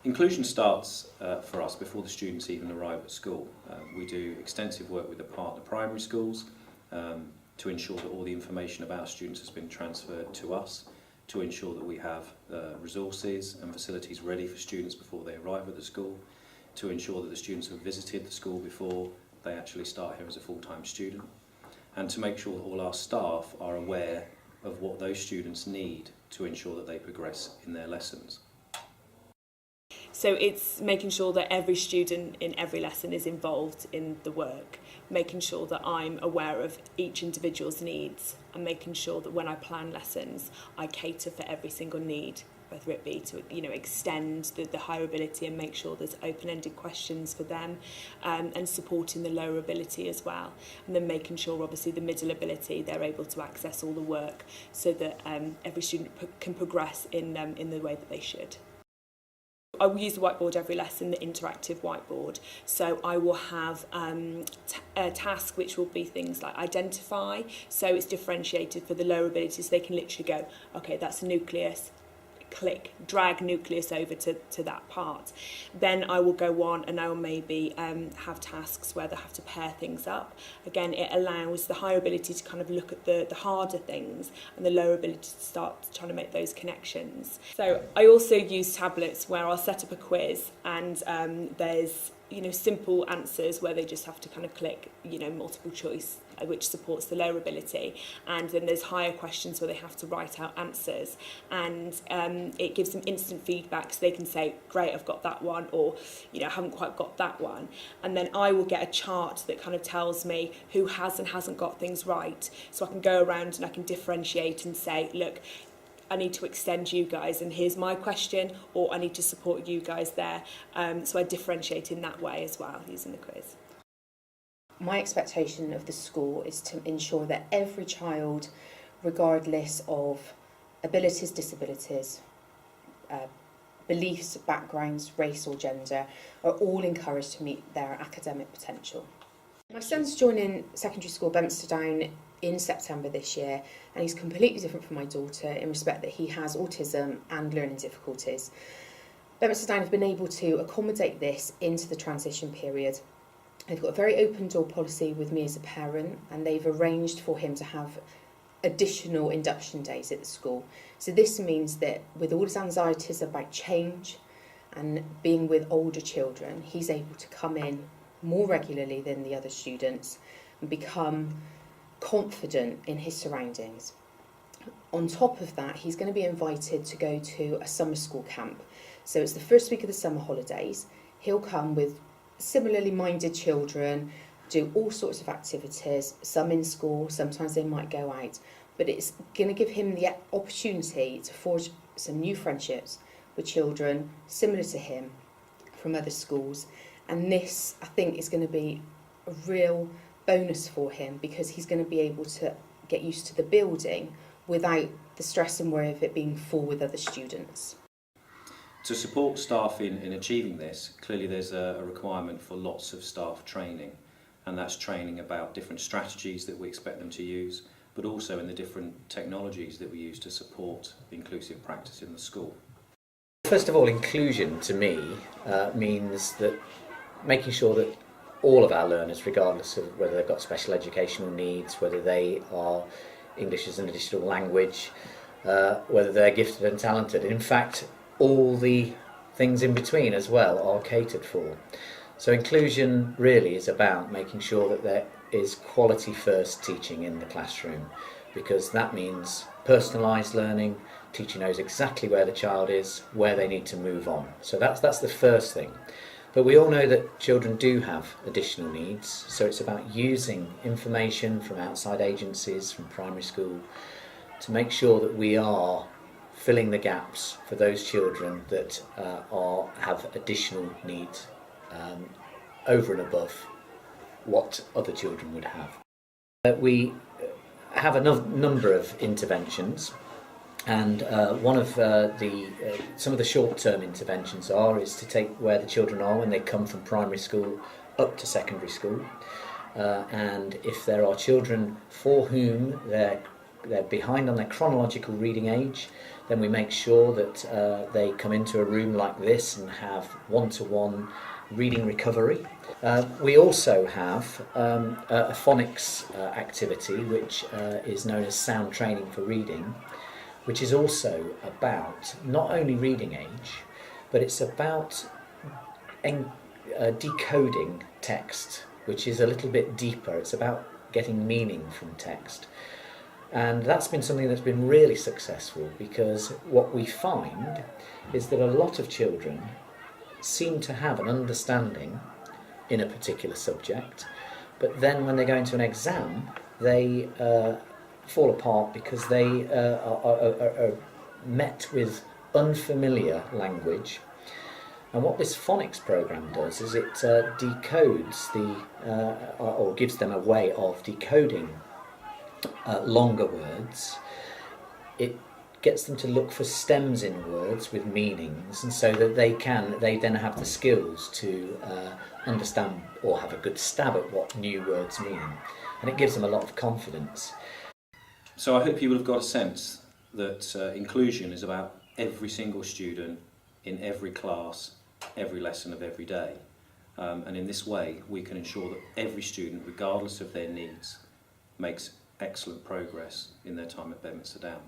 Inclusion starts for us before the students even arrive at school. We do extensive work with the partner primary schools to ensure that all the information about students has been transferred to us, to ensure that we have resources and facilities ready for students before they arrive at the school, to ensure that the students have visited the school before they actually start here as a full-time student, and to make sure that all our staff are aware of what those students need to ensure that they progress in their lessons. So it's making sure that every student in every lesson is involved in the work, making sure that I'm aware of each individual's needs, and making sure that when I plan lessons I cater for every single need, whether it be to extend the higher ability and make sure there's open-ended questions for them, and supporting the lower ability as well, and then making sure obviously the middle ability they're able to access all the work so that every student can progress in the way that they should. I will use the whiteboard every lesson, the interactive whiteboard. So I will have a task which will be things like identify, so it's differentiated for the lower abilities, so they can literally go, okay, that's a nucleus, click, drag nucleus over to that part. Then I will go on and I will maybe have tasks where they have to pair things up. Again, it allows the higher ability to kind of look at the harder things and the lower ability to start trying to make those connections. So I also use tablets where I'll set up a quiz and there's simple answers where they just have to kind of click multiple choice, which supports the lower ability, and then there's higher questions where they have to write out answers, and it gives them instant feedback, so they can say, great, I've got that one, or I haven't quite got that one, and then I will get a chart that kind of tells me who has and hasn't got things right, so I can go around and I can differentiate and say, look, I need to extend you guys and here's my question, or I need to support you guys there. So I differentiate in that way as well using the quiz. My expectation of the school is to ensure that every child, regardless of abilities, disabilities, beliefs, backgrounds, race or gender, are all encouraged to meet their academic potential. My son's joining secondary school Bedminster Down in September this year, and he's completely different from my daughter in respect that he has autism and learning difficulties. Bedminster Down have been able to accommodate this into the transition period. They've got a very open door policy with me as a parent, and they've arranged for him to have additional induction days at the school. So this means that with all his anxieties about change and being with older children, he's able to come in more regularly than the other students and become confident in his surroundings. On top of that, he's going to be invited to go to a summer school camp. So it's the first week of the summer holidays. He'll come with similarly minded children, do all sorts of activities, some in school, sometimes they might go out, but it's going to give him the opportunity to forge some new friendships with children similar to him from other schools, and this, I think, is going to be a real bonus for him because he's going to be able to get used to the building without the stress and worry of it being full with other students. To support staff in achieving this, clearly there's a requirement for lots of staff training, and that's training about different strategies that we expect them to use, but also in the different technologies that we use to support inclusive practice in the school. First of all, inclusion to me means that making sure that all of our learners, regardless of whether they've got special educational needs, whether they are English as an additional language, whether they're gifted and talented, in fact all the things in between as well are catered for. So inclusion really is about making sure that there is quality first teaching in the classroom, because that means personalised learning. Teacher knows exactly where the child is, where they need to move on. So that's the first thing. But we all know that children do have additional needs, so it's about using information from outside agencies, from primary school, to make sure that we are filling the gaps for those children that have additional needs over and above what other children would have. We have a number of interventions, and one of some of the short-term interventions is to take where the children are when they come from primary school up to secondary school, and if there are children for whom they're behind on their chronological reading age, then we make sure that they come into a room like this and have one-to-one reading recovery. We also have a phonics activity which is known as sound training for reading, which is also about not only reading age, but it's about decoding text, which is a little bit deeper. It's about getting meaning from text. And that's been something that's been really successful, because what we find is that a lot of children seem to have an understanding in a particular subject, but then when they go into an exam, they fall apart because they are met with unfamiliar language. And what this phonics program does is it decodes or gives them a way of decoding longer words. It gets them to look for stems in words with meanings, and so that they then have the skills to understand or have a good stab at what new words mean, and it gives them a lot of confidence. So I hope you will have got a sense that inclusion is about every single student in every class, every lesson of every day, and in this way we can ensure that every student, regardless of their needs, makes excellent progress in their time at Bedminster Down.